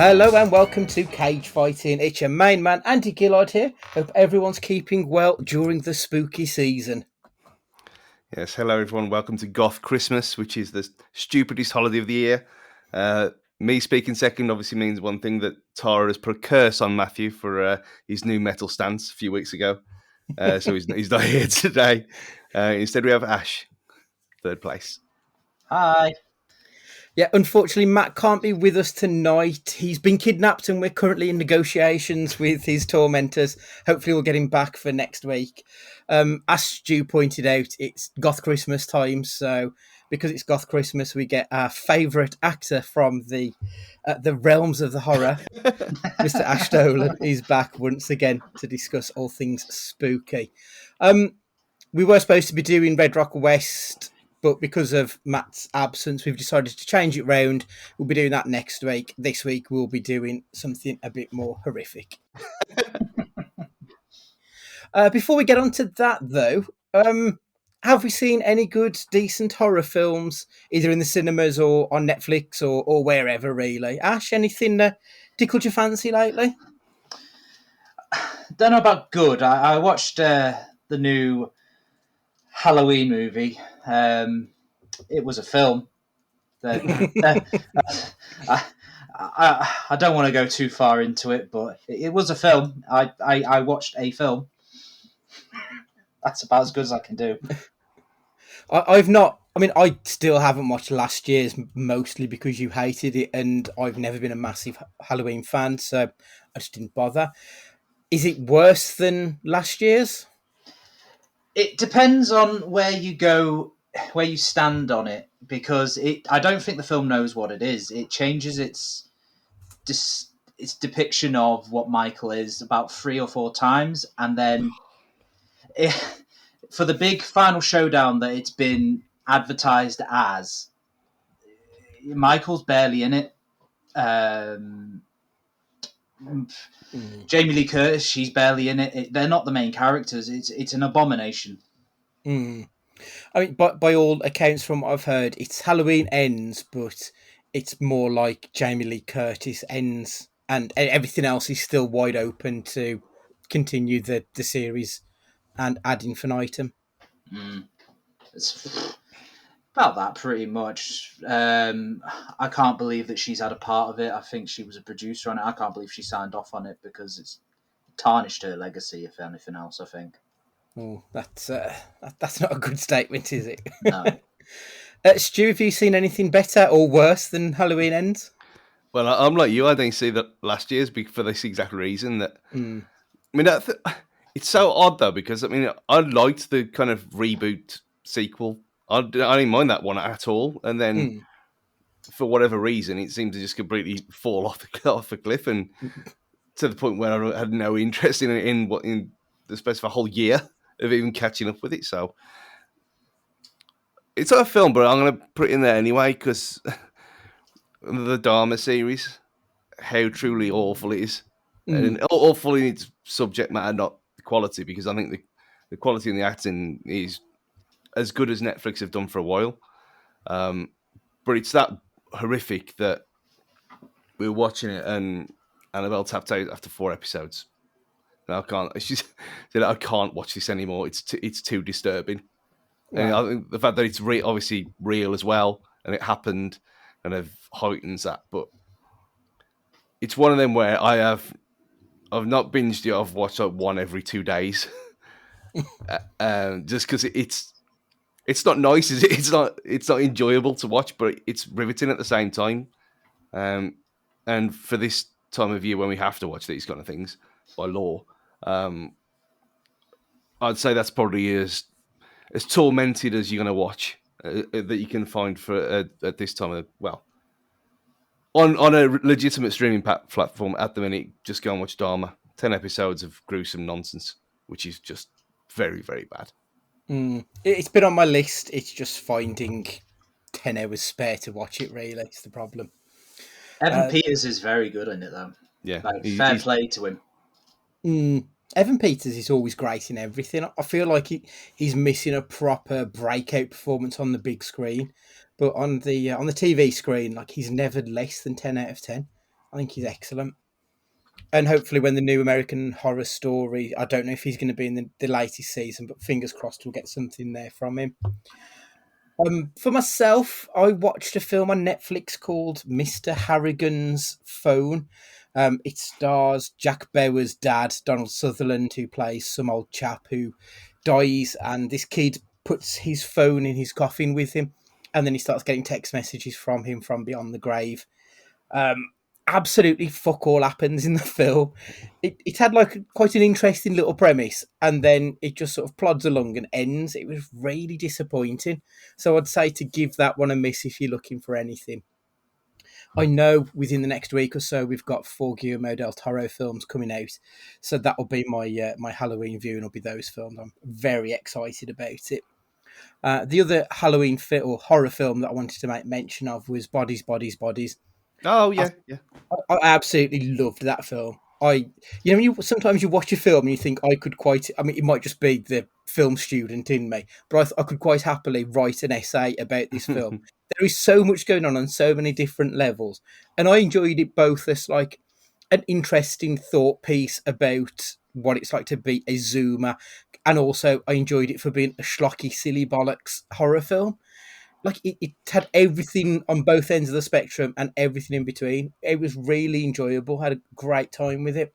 Hello and welcome to Cage Fighting. It's your main man, Andy Gillard here. Hope everyone's keeping well during the spooky season. Yes, hello everyone. Welcome to Goth Christmas, which is the stupidest holiday of the year. Me speaking second obviously means one thing, that Tara has put a curse on Matthew for his new metal stance a few weeks ago. So he's not here today. Instead, we have Ash, third place. Hi. Yeah, unfortunately, Matt can't be with us tonight. He's been kidnapped and we're currently in negotiations with his tormentors. Hopefully, we'll get him back for next week. As Stu pointed out, it's Goth Christmas time. So, because it's Goth Christmas, we get our favourite actor from the realms of the horror, Mr. Ash Dolan, is back once again to discuss all things spooky. We were supposed to be doing Red Rock West, but because of Matt's absence, we've decided to change it round. We'll be doing that next week. This week, we'll be doing something a bit more horrific. Before we get on to that, though, have we seen any good, decent horror films, either in the cinemas or on Netflix or wherever, really? Ash, anything tickled your fancy lately? Don't know about good. I watched the new Halloween movie. It was a film. I don't want to go too far into it, but it was a film. I watched a film. That's about as good as I can do. I've not. I mean, I still haven't watched last year's, mostly because you hated it, and I've never been a massive Halloween fan, so I just didn't bother. Is it worse than last year's? It depends on where you go, where you stand on it, because I don't think the film knows what it is. It changes its depiction of what Michael is about 3 or 4 times, and then for the big final showdown that it's been advertised as, Michael's barely in it. Jamie Lee Curtis, she's barely in it. They're not the main characters. It's an abomination. I mean, by all accounts from what I've heard, it's Halloween ends, but it's more like Jamie Lee Curtis ends, and everything else is still wide open to continue the series and ad infinitum. It's about that, pretty much. I can't believe that she's had a part of it. I think she was a producer on it. I can't believe she signed off on it, because it's tarnished her legacy, if anything else, I think. Oh, that's not a good statement, is it? No. Stu, have you seen anything better or worse than Halloween Ends? Well, I'm like you. I didn't see that last year's for this exact reason. That I mean, it's so odd though, because I mean, I liked the kind of reboot sequel. I didn't mind that one at all, and then for whatever reason, it seemed to just completely fall off the cliff, and to the point where I had no interest in the space of a whole year of even catching up with it. So it's not a film, but I'm going to put it in there anyway, because the Dharma series, how truly awful it is, and awful in its subject matter, not the quality, because I think the quality in the acting is as good as Netflix have done for a while. But it's that horrific that we were watching it, and Annabelle tapped out after 4 episodes. I can't. She said, "I can't watch this anymore. It's too disturbing." Wow. And I think the fact that it's obviously real as well, and it happened, kind of heightens that. But it's one of them where I've not binged it. I've watched like one every 2 days, just because it's not nice. Is it? It's not enjoyable to watch, but it's riveting at the same time. And for this time of year when we have to watch these kind of things by law, I'd say that's probably as tormented as you're going to watch that you can find for at this time of, well, on a legitimate streaming platform at the minute. Just go and watch Dharma. 10 episodes of gruesome nonsense, which is just very, very bad. It's been on my list. It's just finding 10 hours spare to watch it, really. It's the problem. Evan Peters is very good in it, though. Yeah. Fair play to him. Evan Peters is always great in everything. I feel like he's missing a proper breakout performance on the big screen, but on the TV screen, like, he's never less than 10 out of 10. I think he's excellent. And hopefully, when the new American Horror Story, I don't know if he's going to be in the latest season, but fingers crossed we'll get something there from him. For myself, I watched a film on Netflix called Mr. Harrigan's Phone. It stars Jack Bauer's dad, Donald Sutherland, who plays some old chap who dies, and this kid puts his phone in his coffin with him, and then he starts getting text messages from him from beyond the grave. Um, Absolutely fuck all happens in the film. It had like quite an interesting little premise, and then it just sort of plods along and ends. It was really disappointing. So I'd say to give that one a miss if you're looking for anything. I know within the next week or so we've got 4 Guillermo del Toro films coming out, so that will be my Halloween viewing. Will be those films. I'm very excited about it. The other Halloween or horror film that I wanted to make mention of was Bodies, Bodies, Bodies. Oh I yeah, yeah. I absolutely loved that film. Sometimes you watch a film and you think I could quite. I mean, it might just be the film student in me, but I could quite happily write an essay about this film. There is so much going on so many different levels, and I enjoyed it both as like an interesting thought piece about what it's like to be a Zoomer, and also I enjoyed it for being a schlocky, silly bollocks horror film. Like it had everything on both ends of the spectrum and everything in between. It was really enjoyable. Had a great time with it,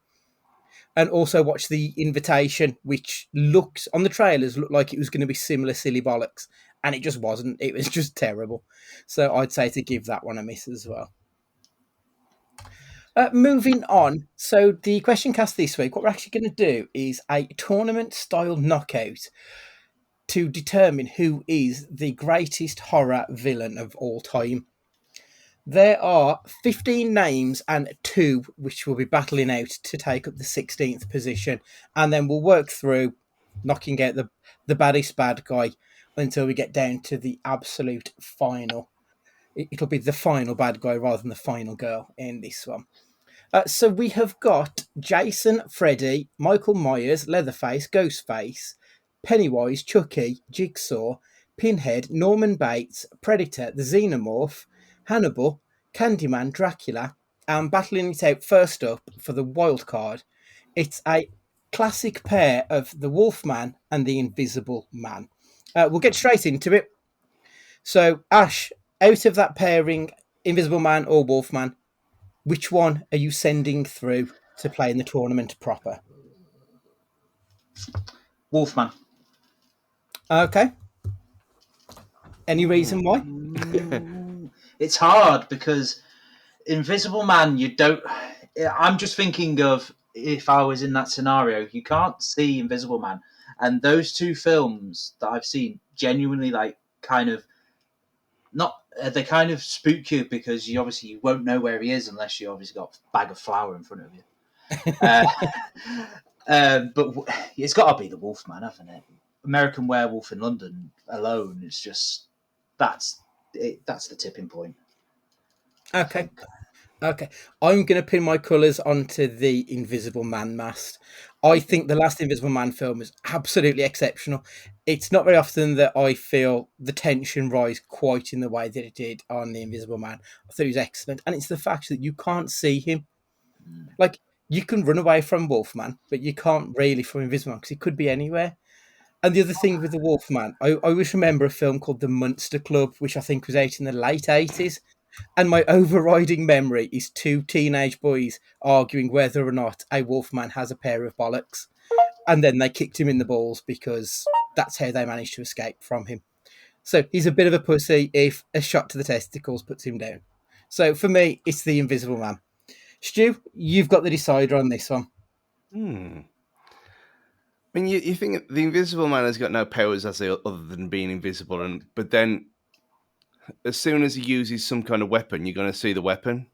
and also watched The Invitation, which looked on the trailers looked like it was going to be similar silly bollocks, and it just wasn't. It was just terrible. So I'd say to give that one a miss as well. Moving on. So the question cast this week, what we're actually going to do is a tournament style knockout to determine who is the greatest horror villain of all time. There are 15 names and two which will be battling out to take up the 16th position, and then we'll work through knocking out the baddest bad guy until we get down to the absolute final. It'll be the final bad guy rather than the final girl in this one. So we have got Jason, Freddy, Michael Myers, Leatherface, Ghostface, Pennywise, Chucky, Jigsaw, Pinhead, Norman Bates, Predator, the Xenomorph, Hannibal, Candyman, Dracula, and battling it out first up for the wild card. It's a classic pair of the Wolfman and the Invisible Man. We'll get straight into it. So, Ash, out of that pairing, Invisible Man or Wolfman, which one are you sending through to play in the tournament proper? Wolfman. Okay. Any reason why? It's hard because Invisible Man, you don't. I'm just thinking of if I was in that scenario, you can't see Invisible Man. And those two films that I've seen genuinely, like, kind of not. They kind of spook you because you won't know where he is unless you obviously got a bag of flour in front of you. Uh, but it's got to be the Wolfman, hasn't it? American Werewolf in London alone is just that's it. That's the tipping point. Okay. Okay. I'm going to pin my colours onto the Invisible Man mask. I think the last Invisible Man film was absolutely exceptional. It's not very often that I feel the tension rise quite in the way that it did on the Invisible Man. I thought it was excellent. And it's the fact that you can't see him. Like, you can run away from Wolfman, but you can't really from Invisible Man because he could be anywhere. And the other thing with the Wolfman, I always remember a film called The Munster Club, which I think was out in the late 80s. And my overriding memory is two teenage boys arguing whether or not a Wolfman has a pair of bollocks. And then they kicked him in the balls because that's how they managed to escape from him. So he's a bit of a pussy if a shot to the testicles puts him down. So for me, it's the Invisible Man. Stu, you've got the decider on this one. I mean, you think the Invisible Man has got no powers other than being invisible, but then as soon as he uses some kind of weapon, you're going to see the weapon,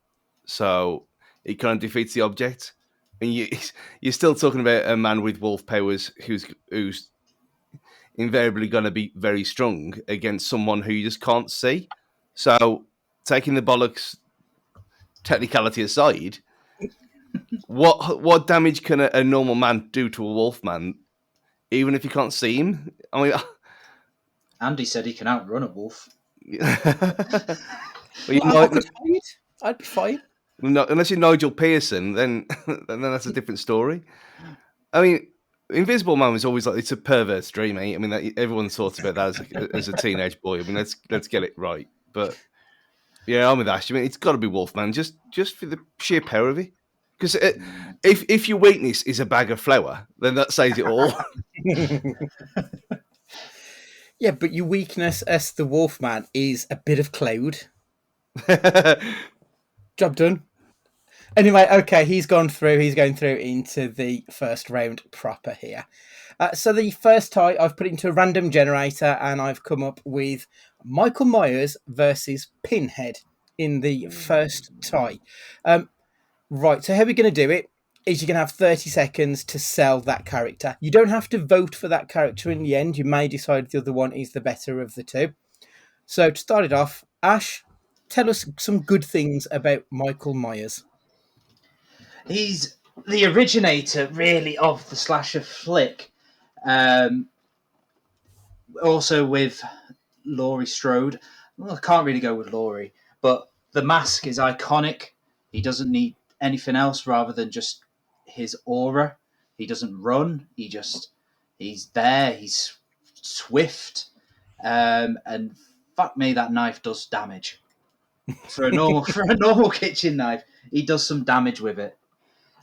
so it kind of defeats the object. And you're still talking about a man with wolf powers who's invariably going to be very strong against someone who you just can't see. So, taking the bollocks technicality aside, what damage can a normal man do to a wolf man, even if you can't see him? I mean, Andy said he can outrun a wolf. well, I could fight. I'd be fine. Unless you're Nigel Pearson, then that's a different story. I mean, Invisible Man was always like it's a perverse dream, eh? I mean, everyone thought about that as a teenage boy. I mean, let's get it right. But yeah, I'm with Ash. I mean, it's got to be Wolfman, just for the sheer power of it. Because if your weakness is a bag of flour, then that says it all. Yeah, but your weakness as the Wolfman is a bit of cloud. Job done. Anyway, okay, he's gone through. He's going through into the first round proper here. So the first tie, I've put it into a random generator, and I've come up with Michael Myers versus Pinhead in the first tie. Right, so how we're going to do it is you're going to have 30 seconds to sell that character. You don't have to vote for that character in the end. You may decide the other one is the better of the two. So to start it off, Ash, tell us some good things about Michael Myers. He's the originator, really, of the slasher flick. Also with Laurie Strode. Well, I can't really go with Laurie, but the mask is iconic. He doesn't need anything else rather than just his aura. He doesn't run. He's there. He's swift. And fuck me, that knife does damage. For a normal kitchen knife, he does some damage with it.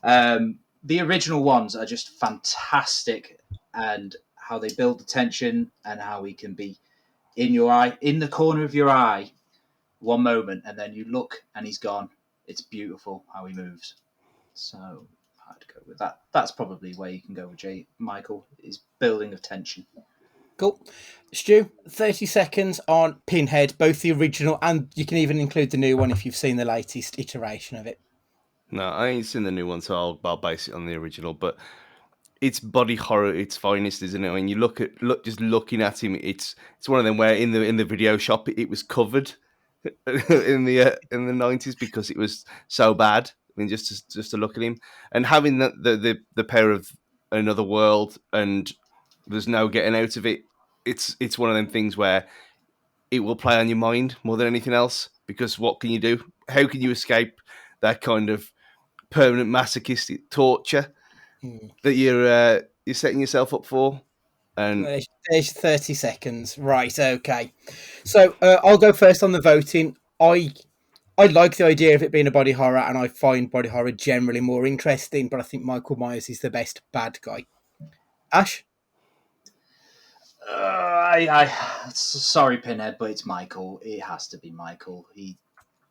The original ones are just fantastic, and how they build the tension and how he can be in your eye, in the corner of your eye, one moment, and then you look and he's gone. It's beautiful how he moves. So I'd go with that. That's probably where you can go with Michael, is building of tension. Cool. Stu, 30 seconds on Pinhead, both the original and you can even include the new one if you've seen the latest iteration of it. No, I ain't seen the new one, so I'll base it on the original. But it's body horror at its finest, isn't it? I mean, just looking at him, it's one of them where in the video shop it was covered in the 90s because it was so bad. I mean, just to look at him and having the pair of Another World and there's no getting out of it. It's one of them things where it will play on your mind more than anything else because what can you do? How can you escape that kind of permanent masochistic torture that you're setting yourself up for? And there's 30 seconds. Right, okay. So I'll go first on the voting. I like the idea of it being a body horror, and I find body horror generally more interesting, but I think Michael Myers is the best bad guy. Ash? Sorry, Pinhead, but it's Michael. It has to be Michael.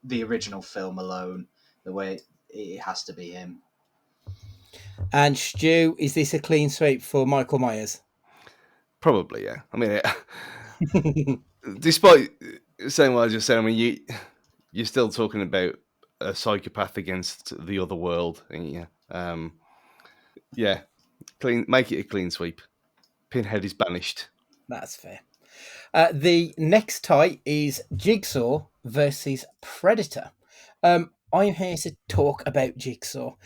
The original film alone, the way it has to be him. And Stu, is this a clean sweep for Michael Myers? probably, yeah. I mean, despite saying what I just said, I mean, you're still talking about a psychopath against the other world, ain't you? Yeah, make it a clean sweep. Pinhead is banished. That's fair. The next tie is Jigsaw versus Predator. I'm here to talk about Jigsaw.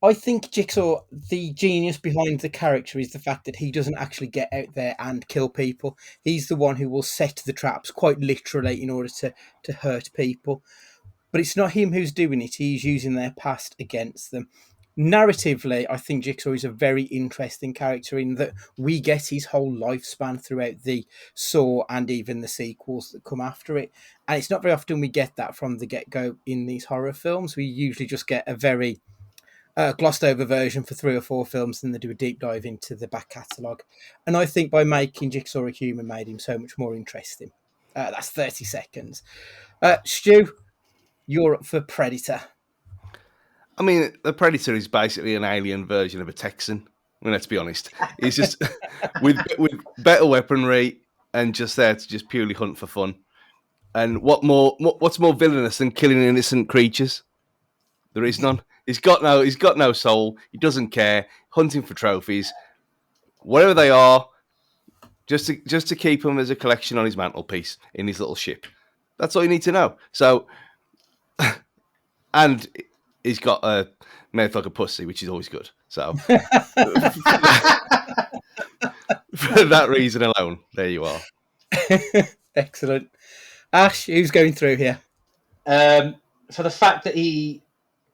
I think Jigsaw, the genius behind the character is the fact that he doesn't actually get out there and kill people. He's the one who will set the traps quite literally in order to hurt people. But it's not him who's doing it. He's using their past against them. Narratively, I think Jigsaw is a very interesting character in that we get his whole lifespan throughout the Saw and even the sequels that come after it. And it's not very often we get that from the get-go in these horror films. We usually just get a very glossed over version for 3 or 4 films, and they do a deep dive into the back catalogue. And I think by making Jigsaw a human made him so much more interesting. That's 30 seconds. Stu, you're up for Predator. I mean, the Predator is basically an alien version of a Texan. I mean, let's be honest. He's just with better weaponry and just there to just purely hunt for fun. And what's more villainous than killing innocent creatures? There is none. He's got no soul. He doesn't care. Hunting for trophies, whatever they are, just to keep them as a collection on his mantelpiece in his little ship. That's all you need to know. So, and he's got a mouth like a pussy, which is always good. So, for that reason alone, there you are. Excellent. Ash, who's going through here? For the fact that he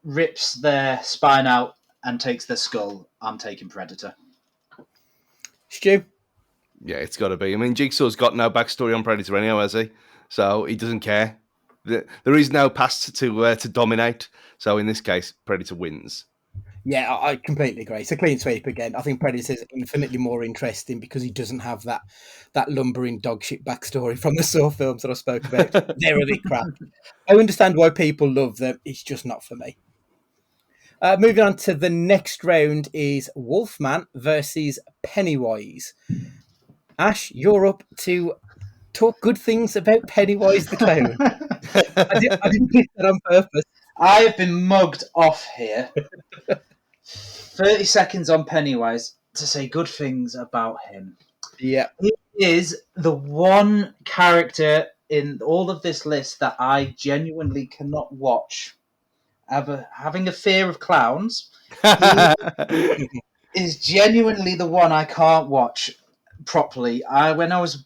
rips their spine out and takes their skull, I'm taking Predator. Stu? Yeah, it's got to be. I mean, Jigsaw's got no backstory on Predator anyway, has he? So he doesn't care. There is no past to dominate. So in this case, Predator wins. Yeah, I completely agree. It's a clean sweep again. I think Predator's infinitely more interesting because he doesn't have that lumbering dog shit backstory from the Saw films that I spoke about. They're a bit crap. I understand why people love them. It's just not for me. Moving on to the next round is Wolfman versus Pennywise. Ash, you're up to talk good things about Pennywise the clown. I didn't pick that on purpose. I have been mugged off here. 30 seconds on Pennywise to say good things about him. Yeah. He is the one character in all of this list that I genuinely cannot watch. Having a fear of clowns, he is genuinely the one I can't watch properly. When I was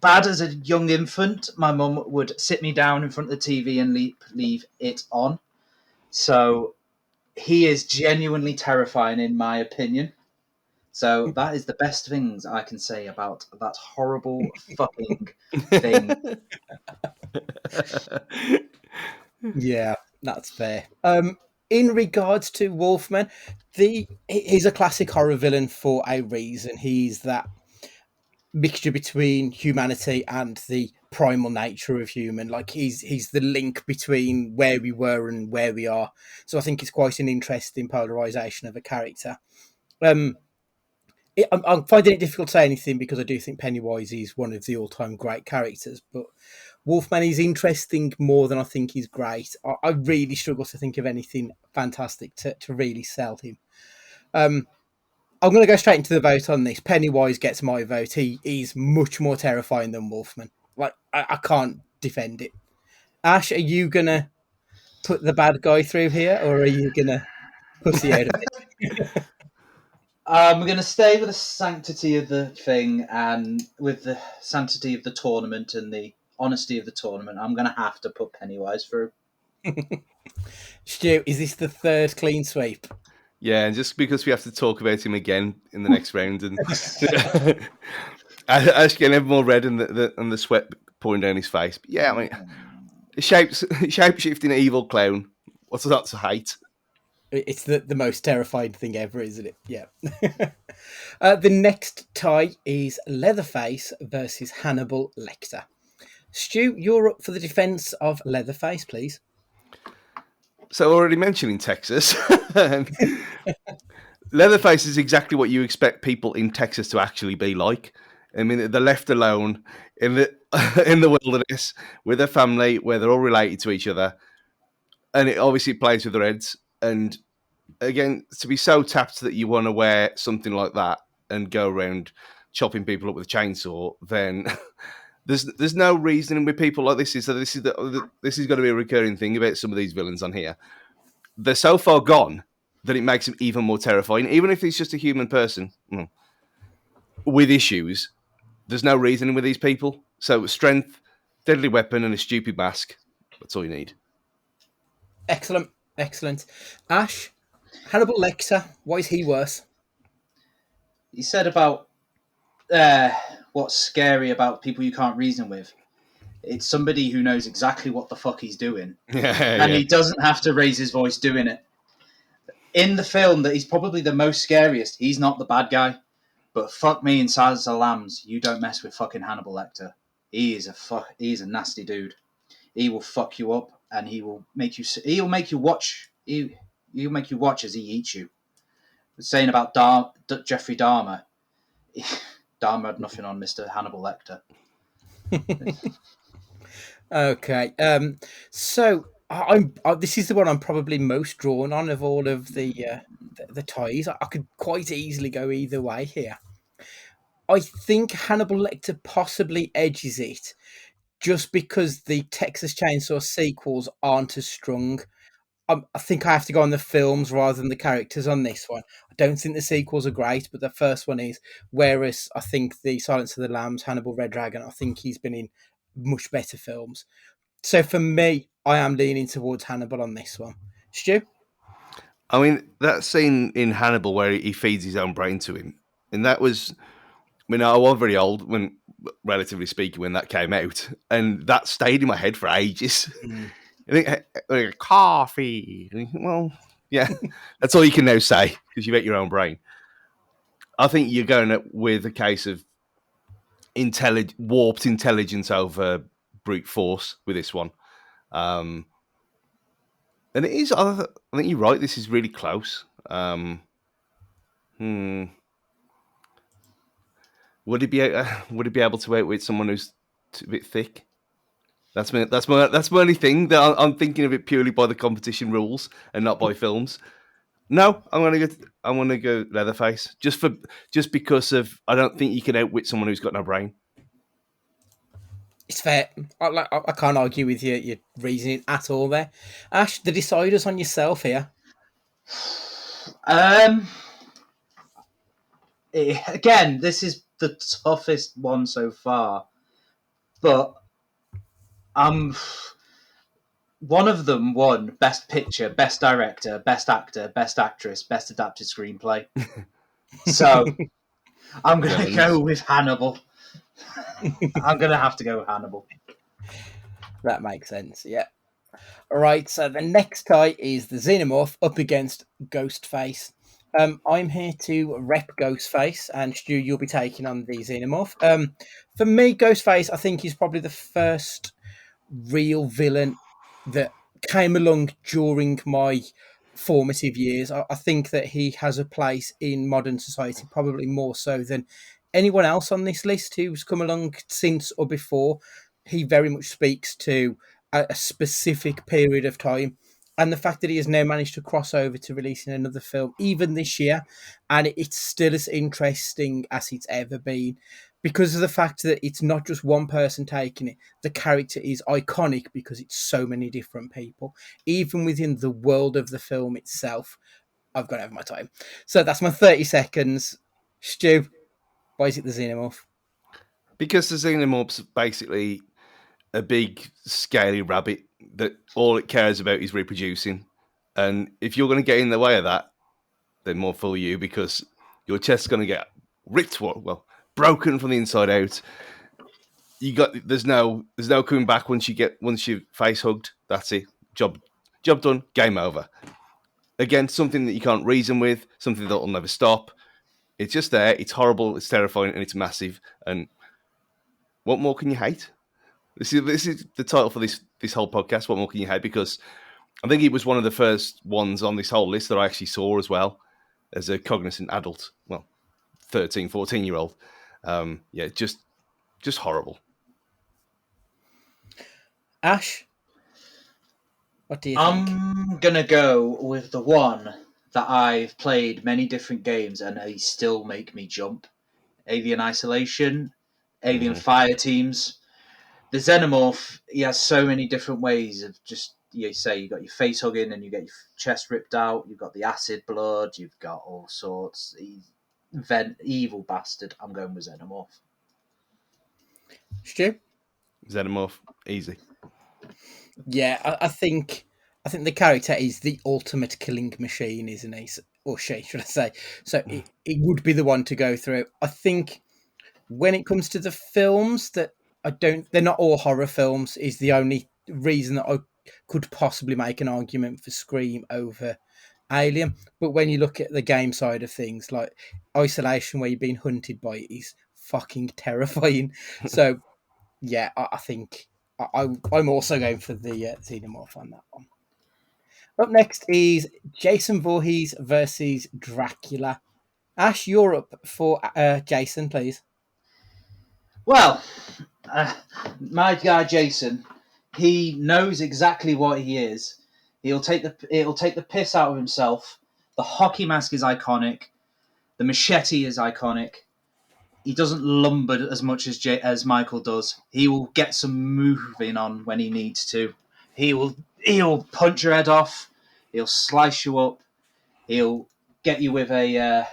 bad as a young infant, my mum would sit me down in front of the TV and leave it on. So he is genuinely terrifying, in my opinion. So that is the best things I can say about that horrible fucking thing. Yeah, that's fair. In regards to Wolfman, he's a classic horror villain for a reason. He's that mixture between humanity and the primal nature of human. Like he's the link between where we were and where we are. So I think it's quite an interesting polarization of a character. I'm finding it difficult to say anything because I do think Pennywise is one of the all-time great characters, but Wolfman is interesting more than I think he's great. I really struggle to think of anything fantastic to really sell him. I'm going to go straight into the vote on this. Pennywise gets my vote. He's much more terrifying than Wolfman. Like I can't defend it. Ash, are you going to put the bad guy through here, or are you going to pussy out of it? I'm going to stay with the sanctity of the thing and with the sanctity of the tournament and the honesty of the tournament. I'm going to have to put Pennywise through. Stu, is this the third clean sweep? Yeah, and just because we have to talk about him again in the next round, and Ash getting ever more red and the sweat pouring down his face. But yeah, I mean, shape-shifting evil clown. What's that to hate? It's the most terrifying thing ever, isn't it? Yeah. The next tie is Leatherface versus Hannibal Lecter. Stu, you're up for the defence of Leatherface, please. So already mentioning Texas, Leatherface is exactly what you expect people in Texas to actually be like. I mean, they're left alone in the in the wilderness with their family, where they're all related to each other, and it obviously plays with their heads. And again, to be so tapped that you want to wear something like that and go around chopping people up with a chainsaw, then there's no reasoning with people like this. This is going to be a recurring thing about some of these villains on here. They're so far gone that it makes them even more terrifying. Even if he's just a human person with issues, there's no reasoning with these people. So strength, deadly weapon, and a stupid mask. That's all you need. Excellent. Excellent. Ash, Hannibal Lecter, why is he worse? You said about what's scary about people you can't reason with. It's somebody who knows exactly what the fuck he's doing. And he doesn't have to raise his voice doing it. In the film, that he's probably the most scariest. He's not the bad guy. But fuck me in Silence of the Lambs, you don't mess with fucking Hannibal Lecter. He's a nasty dude. He will fuck you up and he'll make you watch as he eats you. Saying about Jeffrey Dahmer. Dahmer had nothing on Mr. Hannibal Lecter. Okay. So this is the one I'm probably most drawn on of all of the ties. I could quite easily go either way here. I think Hannibal Lecter possibly edges it just because the Texas Chainsaw sequels aren't as strong. I think I have to go on the films rather than the characters on this one. I don't think the sequels are great, but the first one is. Whereas I think the Silence of the Lambs, Hannibal Red Dragon, I think he's been in much better films. So for me, I am leaning towards Hannibal on this one. Stu? I mean, that scene in Hannibal where he feeds his own brain to him, and that was, I mean, I was very old when, relatively speaking, when that came out, and that stayed in my head for ages. I think, like, coffee. Well, yeah, that's all you can now say because you've ate your own brain. I think you're going with a case of warped intelligence over brute force with this one. And it is, I think you're right, this is really close. Would he be able to outwit someone who's a bit thick? That's my only thing. That I'm thinking of it purely by the competition rules and not by films. No, I'm gonna go Leatherface just because of I don't think you can outwit someone who's got no brain. It's fair. I can't argue with your reasoning at all there. Ash, the deciders on yourself here. Again, this is the toughest one so far, but one of them won Best Picture, Best Director, Best Actor, Best Actress, Best Adapted Screenplay. So I'm going to go with Hannibal. I'm going to have to go with Hannibal. That makes sense, yeah. All right, so the next tie is the Xenomorph up against Ghostface. I'm here to rep Ghostface, and Stu, you'll be taking on the Xenomorph. For me, Ghostface, I think, is probably the first real villain that came along during my formative years. I think that he has a place in modern society, probably more so than anyone else on this list who's come along since or before. He very much speaks to a specific period of time. And the fact that he has now managed to cross over to releasing another film, even this year, and it's still as interesting as it's ever been because of the fact that it's not just one person taking it. The character is iconic because it's so many different people. Even within the world of the film itself, I've got to have my time. So that's my 30 seconds. Stu, why is it the Xenomorph? Because the Xenomorph's basically a big, scaly rabbit that all it cares about is reproducing. And if you're going to get in the way of that, then more fool you because your chest's going to get ripped, broken from the inside out. There's no coming back once you face hugged. That's it. Job done. Game over. Again, something that you can't reason with, something that will never stop. It's just there. It's horrible. It's terrifying, and it's massive. And what more can you hate? This is the title for this whole podcast. What more can you hate? Because I think it was one of the first ones on this whole list that I actually saw as well as a cognizant adult. Well, 13, 14-year-old. Yeah, just horrible. Ash, what do you think? I'm going to go with the one that I've played many different games and they still make me jump. Alien Isolation, Alien Fire Teams. The Xenomorph, he has so many different ways of just, you say you got your face hugging and you get your chest ripped out, you've got the acid blood, you've got all sorts. He's evil bastard. I'm going with Xenomorph. Stu? Xenomorph, easy. Yeah, I think the character is the ultimate killing machine, isn't he? Or she, should I say? So it would be the one to go through. I think when it comes to the films that they're not all horror films. Is the only reason that I could possibly make an argument for Scream over Alien. But when you look at the game side of things, like Isolation, where you're being hunted by it, is fucking terrifying. So yeah, I think I'm also going for the Xenomorph on that one. Up next is Jason Voorhees versus Dracula. Ash, you're up for Jason, please. Well, my guy Jason, he knows exactly what he is. He'll take the piss out of himself. The hockey mask is iconic. The machete is iconic. He doesn't lumber as much as Michael does. He will get some moving on when he needs to. He'll punch your head off. He'll slice you up. He'll get you with a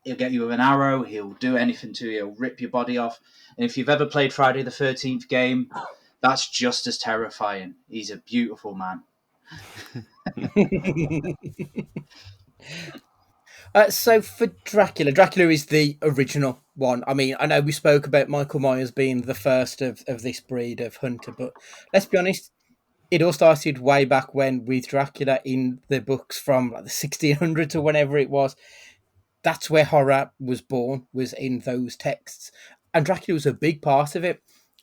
he'll get you with an arrow. He'll do anything to you. He'll rip your body off. And if you've ever played Friday the 13th game, that's just as terrifying. He's a beautiful man. So for Dracula, Dracula is the original one. I mean, I know we spoke about Michael Myers being the first of this breed of hunter, but let's be honest, it all started way back when with Dracula in the books from like the 1600s or whenever it was. That's where horror was born, was in those texts. And Dracula was a big part of it.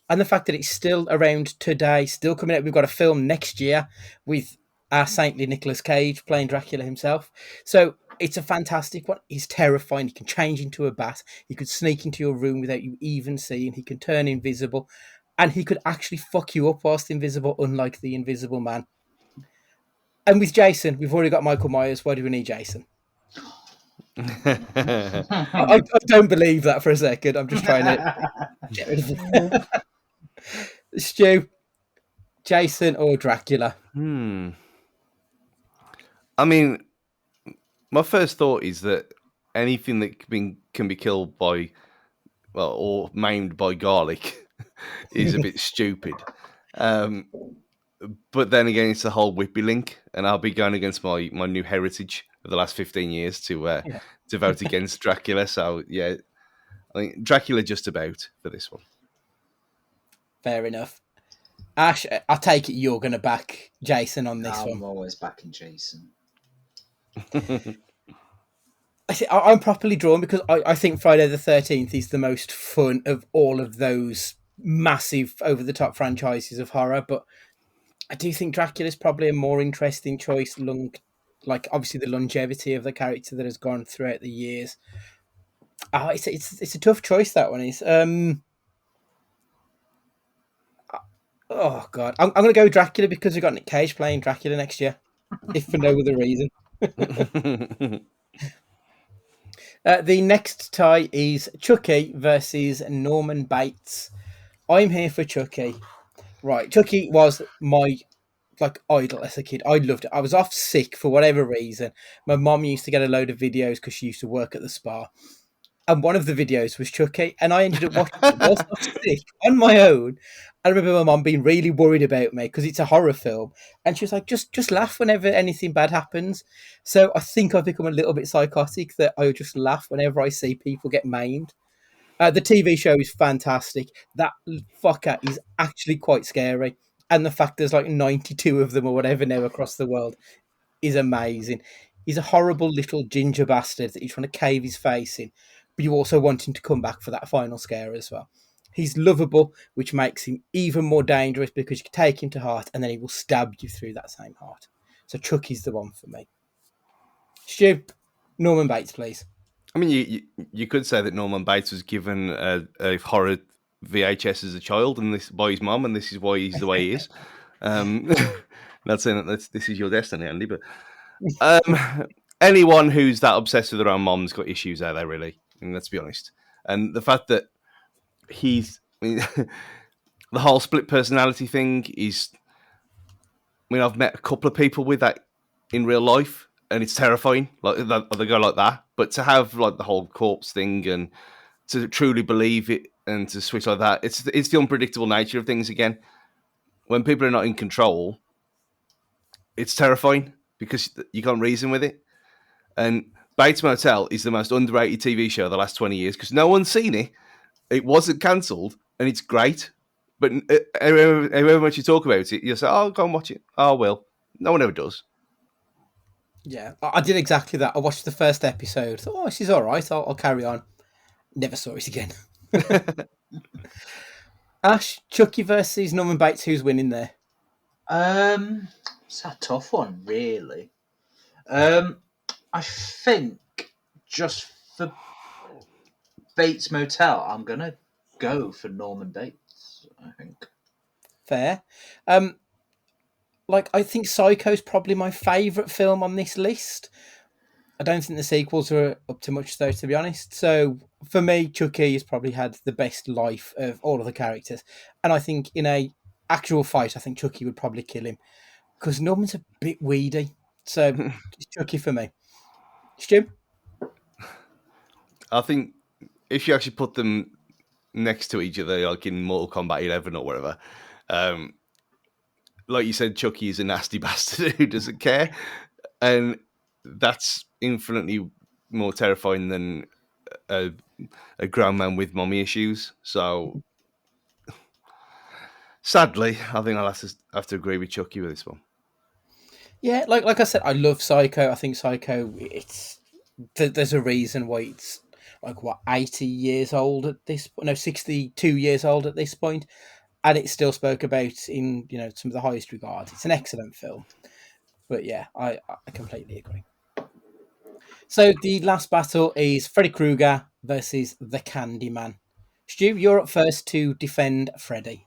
And the fact that it's still around today, still coming out. We've got a film next year with our saintly Nicolas Cage playing Dracula himself. So it's a fantastic one. He's terrifying. He can change into a bat. He could sneak into your room without you even seeing. He can turn invisible. And he could actually fuck you up whilst invisible, unlike the Invisible Man. And with Jason, we've already got Michael Myers. Why do we need Jason? I don't believe that for a second. I'm just trying to get rid of it. Stu, Jason or Dracula? I mean, my first thought is that anything that can be killed by, well, or maimed by garlic is a bit stupid. But then again, it's the whole Whippy link, and I'll be going against my new heritage of the last 15 years to vote against Dracula. So yeah, I think Dracula just about for this one. Fair enough. Ash, I take it you're going to back Jason on this one. I'm always backing Jason. I'm properly drawn because I think Friday the 13th is the most fun of all of those massive over-the-top franchises of horror, but I do think Dracula is probably a more interesting choice. Like obviously the longevity of the character that has gone throughout the years. It's a tough choice, that one is. Oh god, I'm going to go with Dracula because we've got Nick Cage playing Dracula next year, if for no other reason. The next tie is Chucky versus Norman Bates. I'm here for Chucky. Right, Chucky was my idol as a kid. I loved it. I was off sick for whatever reason. My mom used to get a load of videos because she used to work at the spa, and one of the videos was Chucky, and I ended up watching it whilst I was sick on my own. I remember my mom being really worried about me because it's a horror film, and she was like, "Just laugh whenever anything bad happens." So I think I've become a little bit psychotic that I just laugh whenever I see people get maimed. The TV show is fantastic. That fucker is actually quite scary, and the fact there's like 92 of them or whatever now across the world is amazing. He's a horrible little ginger bastard that you're trying to cave his face in, but you also want him to come back for that final scare as well. He's lovable, which makes him even more dangerous because you can take him to heart and then he will stab you through that same heart. So Chucky's the one for me. Stu, Norman Bates, please. I mean, you could say that Norman Bates was given a horror VHS as a child, and this by his mum, and this is why he's the way he is. Not saying that this is your destiny, Andy, but anyone who's that obsessed with their own mom's got issues out there, really. I mean, let's be honest. And the fact that he's, I mean, the whole split personality thing is. I mean, I've met a couple of people with that in real life, and it's terrifying. Like they go like that, but to have like the whole corpse thing and to truly believe it and to switch like that, it's the unpredictable nature of things again. When people are not in control, it's terrifying because you can't reason with it. And Bates Motel is the most underrated TV show of the last 20 years because no one's seen it. It wasn't cancelled, and it's great. But however much you talk about it, you'll say, "Oh, go and watch it." Oh, well, no one ever does. Yeah, I did exactly that. I watched the first episode. Thought, oh, she's all right. I'll carry on. Never saw it again. Ash, Chucky versus Norman Bates. Who's winning there? It's a tough one, really. I think just for Bates Motel, I'm gonna go for Norman Bates. I think. Fair. I think Psycho's probably my favourite film on this list. I don't think the sequels are up to much, though, to be honest. So for me, Chucky has probably had the best life of all of the characters, and I think in a actual fight, I think Chucky would probably kill him because Norman's a bit weedy. So it's Chucky for me. Stu? I think if you actually put them next to each other, like in Mortal Kombat 11 or whatever, like you said, Chucky is a nasty bastard who doesn't care, and that's infinitely more terrifying than a grown man with mommy issues. So, sadly, I think I'll have to agree with Chucky with this one. Yeah, like I said, I love Psycho. I think Psycho, there's a reason why it's like what 80 years old at this point, no 62 years old at this point, and it's still spoke about in some of the highest regard. It's an excellent film. But yeah, I completely agree. So the last battle is Freddy Krueger versus the Candyman. Stu, you're up first to defend Freddy.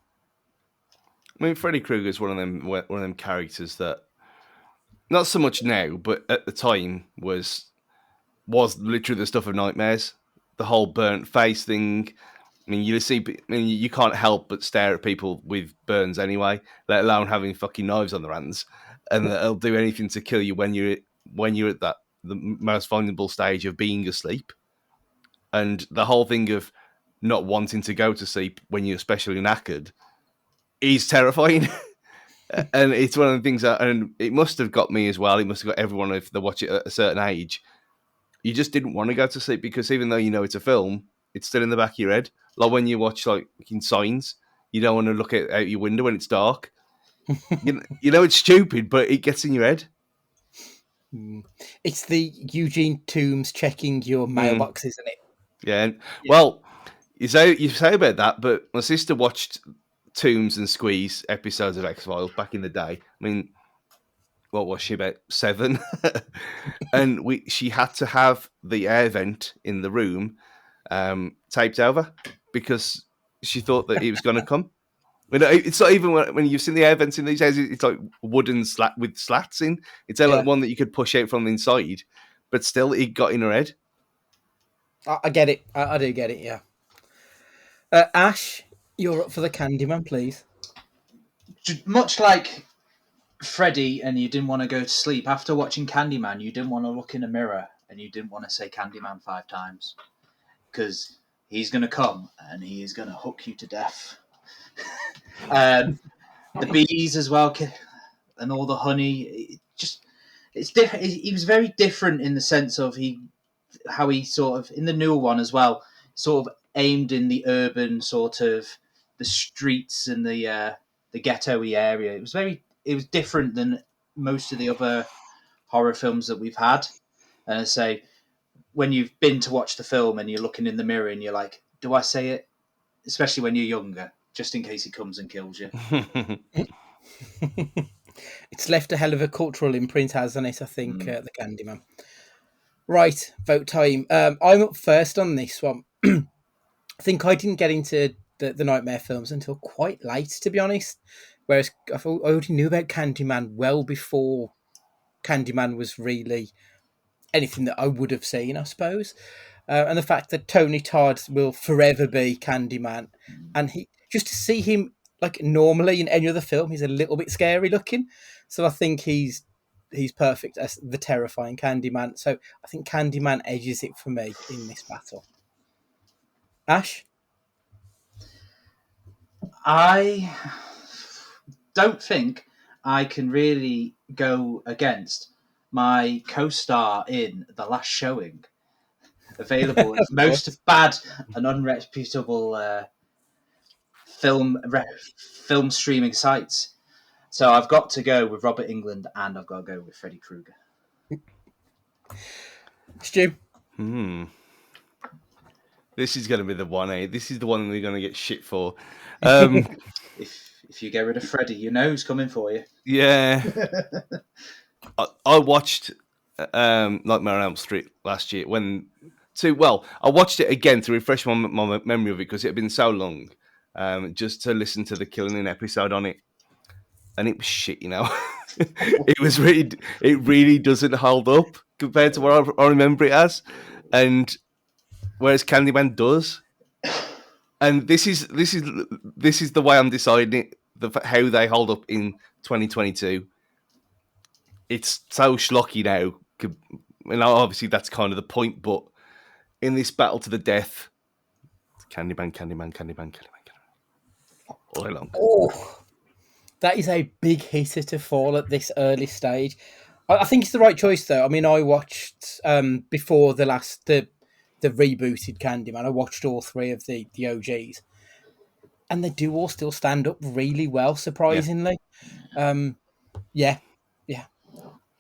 I mean, Freddy Krueger is one of them characters that, not so much now, but at the time was literally the stuff of nightmares. The whole burnt face thing. I mean, you can't help but stare at people with burns anyway, let alone having fucking knives on their hands, and they'll do anything to kill you when you're at the most vulnerable stage of being asleep. And the whole thing of not wanting to go to sleep when you're especially knackered is terrifying. And it's one of the things and it must have got me as well. It must have got everyone if they watch it at a certain age. You just didn't want to go to sleep because even though you know it's a film, it's still in the back of your head. Like when you watch like in Signs, you don't want to look out your window when it's dark. You know it's stupid, but it gets in your head. It's the Eugene Toombs checking your mailbox, isn't it? Yeah. Well, you say about that, but my sister watched Toombs and Squeeze episodes of X-Files back in the day. I mean, what was she, about 7? And she had to have the air vent in the room taped over because she thought that it was going to come. It's not even when you've seen the air vents in these days, it's like wooden slat with slats in. It's like one that you could push out from the inside, but still it got in her head. I get it. I do get it, yeah. Ash, you're up for the Candyman, please. Much like Freddy, and you didn't want to go to sleep after watching Candyman, you didn't want to look in a mirror and you didn't want to say Candyman 5 times because he's going to come and he is going to hook you to death. The bees as well, and all the honey. It's different. He was very different in the sense of how he sort of in the newer one as well, sort of aimed in the urban sort of the streets and the ghetto-y area. It was different than most of the other horror films that we've had. And I say, when you've been to watch the film and you're looking in the mirror and you're like, do I say it? Especially when you're younger, just in case he comes and kills you. It's left a hell of a cultural imprint, hasn't it? I think the Candyman. Right, vote time. I'm up first on this one. I think I didn't get into the Nightmare films until quite late, to be honest. Whereas I already knew about Candyman well before Candyman was really anything that I would have seen, I suppose. And the fact that Tony Todd will forever be Candyman, and just to see him like normally in any other film, he's a little bit scary looking. So I think he's perfect as the terrifying Candyman. So I think Candyman edges it for me in this battle. Ash? I don't think I can really go against my co-star in The Last Showing, available as most bad and unreputable film streaming sites. So I've got to go with Robert Englund and I've got to go with Freddy Krueger. Stu? This is going to be the one, eh? This is the one we're going to get shit for. If you get rid of Freddy, you know who's coming for you. Yeah. I watched Nightmare on Elm Street last year. I watched it again to refresh my memory of it because it had been so long, just to listen to the Killing episode on it. And it was shit, you know. It really doesn't hold up compared to what I remember it as. And whereas Candyman does. And this is the way I'm deciding how they hold up in 2022. It's so schlocky now. And obviously that's kind of the point, but in this battle to the death, Candyman. All along. Oh, That is a big hitter to fall at this early stage. I think it's the right choice, though. I mean, I watched before the rebooted Candyman. I watched all three of the OGs, and they do all still stand up really well, Yeah. surprisingly. Um, yeah, yeah.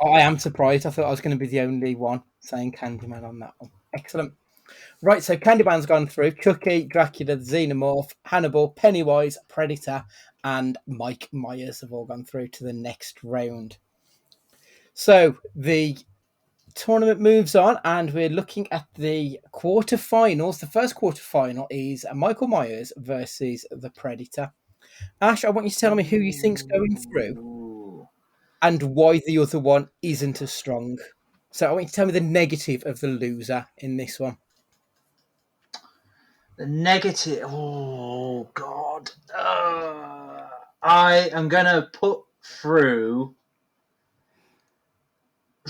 I am surprised. I thought I was going to be the only one saying Candyman on that one. Excellent. Right, so Candyman's gone through. Chucky, Dracula, the Xenomorph, Hannibal, Pennywise, Predator, and Mike Myers have all gone through to the next round. So the tournament moves on, and we're looking at the quarterfinals. The first quarterfinal is Michael Myers versus the Predator. Ash, I want you to tell me who you think's going through Ooh. and why the other one isn't as strong. So I want you to tell me the negative of the loser in this one. The negative. Oh God. I am gonna put through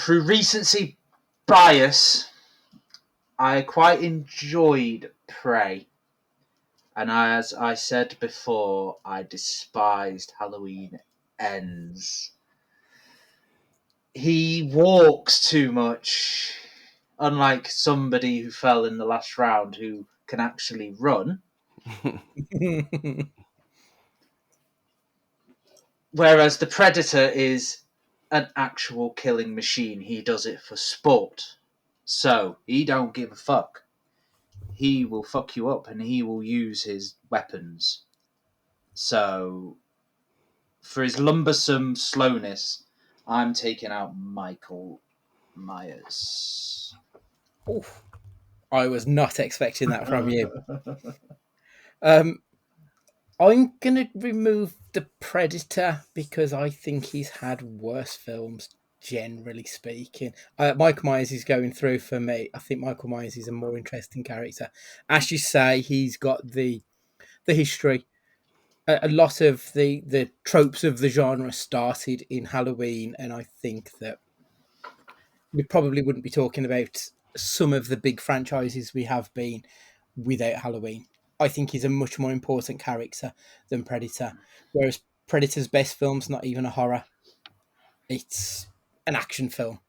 recency bias. I quite enjoyed Prey, and as I said before, I despised Halloween Ends. He walks too much, unlike somebody who fell in the last round who can actually run. Whereas the Predator is an actual killing machine. He does it for sport. So he don't give a fuck. He will fuck you up and he will use his weapons. So for his lumbersome slowness, I'm taking out Michael Myers. Oof. I was not expecting that from you. Um, I'm going to remove the Predator because I think he's had worse films, generally speaking. Michael Myers is going through for me. I think Michael Myers is a more interesting character. As you say, he's got the history. A lot of the tropes of the genre started in Halloween, and I think that we probably wouldn't be talking about some of the big franchises we have been without Halloween. I think he's a much more important character than Predator. Whereas Predator's best film's not even a horror; it's an action film.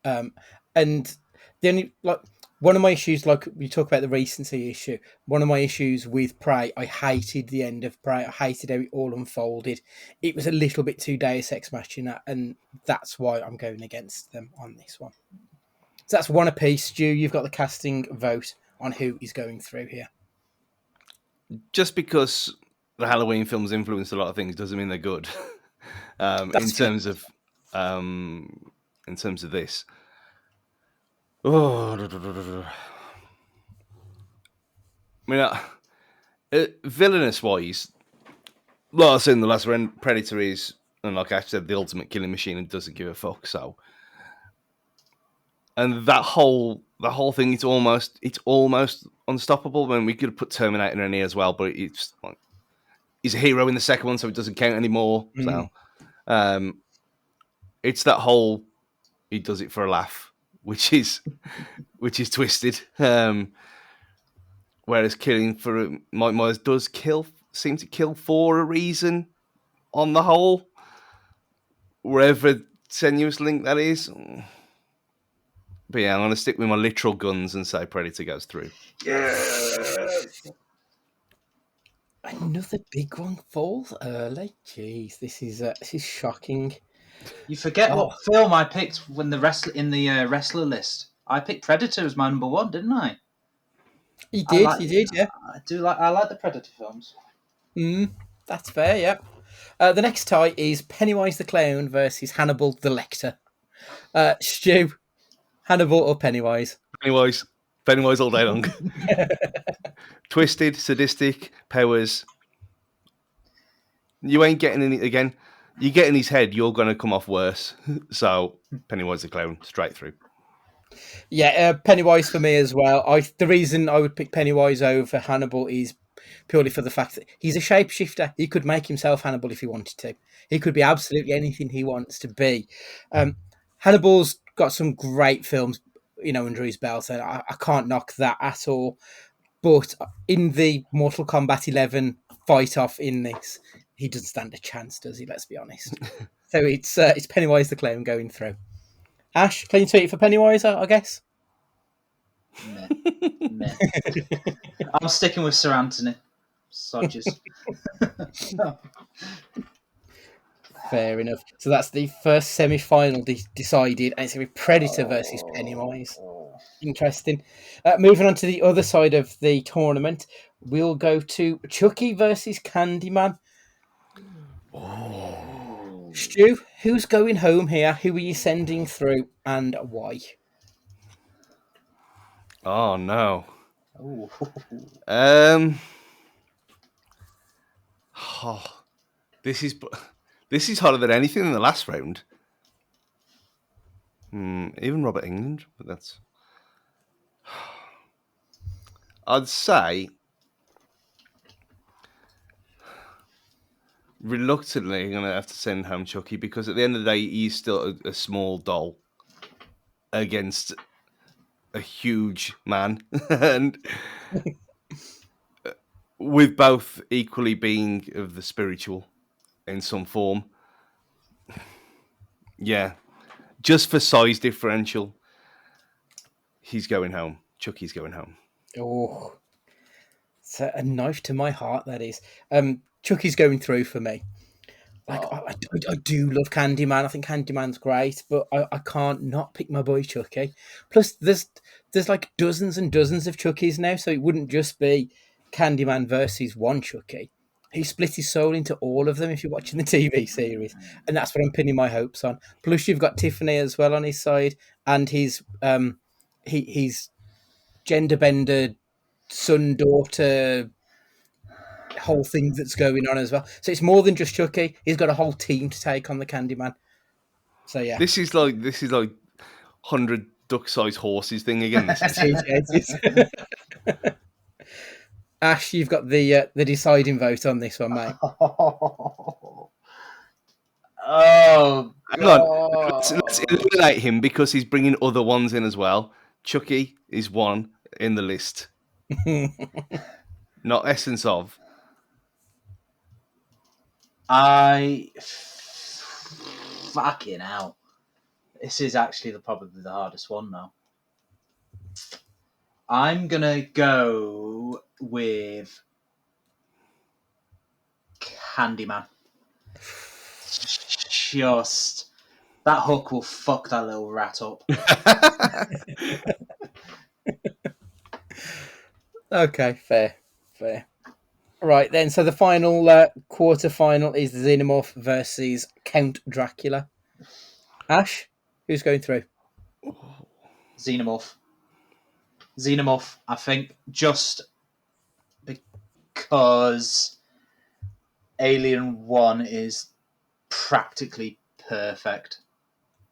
Um, and the only like one of my issues, like you talk about the recency issue, one of my issues with Prey, I hated the end of Prey. I hated how it all unfolded. It was a little bit too Deus Ex Machina, and that's why I'm going against them on this one. So that's one apiece. Stu, you've got the casting vote on who is going through here. Just because the Halloween films influenced a lot of things doesn't mean they're good. in That's fair. terms of this. Oh, I mean, villainous wise, like I said in the last round, Predator is, and like I said, the ultimate killing machine and doesn't give a fuck. So, and the whole thing, it's almost unstoppable. When we could have put Terminator in here as well, but it's like he's a hero in the second one, so it doesn't count anymore. So, it's that whole he does it for a laugh, which is twisted. Whereas killing for Mike Myers does seem to kill for a reason on the whole, wherever tenuous link that is. But yeah, I'm going to stick with my literal guns and say Predator goes through. Yes. Another big one falls early. Jeez, this is shocking. You forget what film I picked when the wrestler list. I picked Predator as my number one, didn't I? You did, yeah. I like the Predator films. That's fair, yeah. The next tie is Pennywise the Clown versus Hannibal the Lecter. Stu, Hannibal or Pennywise? Pennywise all day long. Twisted, sadistic, powers. You ain't getting any again. You get in his head, you're going to come off worse. So Pennywise the Clown, straight through. Yeah, Pennywise for me as well. The reason I would pick Pennywise over Hannibal is purely for the fact that he's a shapeshifter. He could make himself Hannibal if he wanted to. He could be absolutely anything he wants to be. Hannibal's got some great films, under his belt, and I can't knock that at all. But in the Mortal Kombat 11 fight off in this, he doesn't stand a chance, does he? Let's be honest. So it's Pennywise the clown going through. Ash, clean sweep for Pennywise, I guess. Meh. Meh. I'm sticking with Sir Anthony. Sodges. Fair enough. So that's the first semi-final decided, and it's going to be Predator versus Pennywise. Interesting. Moving on to the other side of the tournament, we'll go to Chucky versus Candyman. Stu, who's going home here? Who are you sending through, and why? Oh no. Ooh. Oh, this is harder than anything in the last round. Even Robert England, but that's. I'd say reluctantly, I'm gonna have to send home Chucky because at the end of the day, he's still a small doll against a huge man, and with both equally being of the spiritual in some form. Yeah, just for size differential, he's going home. Chucky's going home. Oh, it's a knife to my heart, that is. Chucky's going through for me. Like, I do love Candyman. I think Candyman's great, but I can't not pick my boy Chucky. Plus, there's like dozens and dozens of Chuckies now, so it wouldn't just be Candyman versus one Chucky. He split his soul into all of them if you're watching the TV series, and that's what I'm pinning my hopes on. Plus, you've got Tiffany as well on his side, and his he's gender bender son daughter whole thing that's going on as well. So it's more than just Chucky. He's got a whole team to take on the Candyman. So yeah, This is like 100 duck-sized horses thing again. This is. it is. Ash, you've got the deciding vote on this one, mate. Oh, Hang on, let's eliminate him because he's bringing other ones in as well. Chucky is one in the list, not essence of. Fucking hell. This is actually probably the hardest one now. I'm gonna go with Candyman. Just that hook will fuck that little rat up. Okay, fair. Right then, so the final quarter-final is the Xenomorph versus Count Dracula. Ash, who's going through? Xenomorph, I think, just because Alien 1 is practically perfect,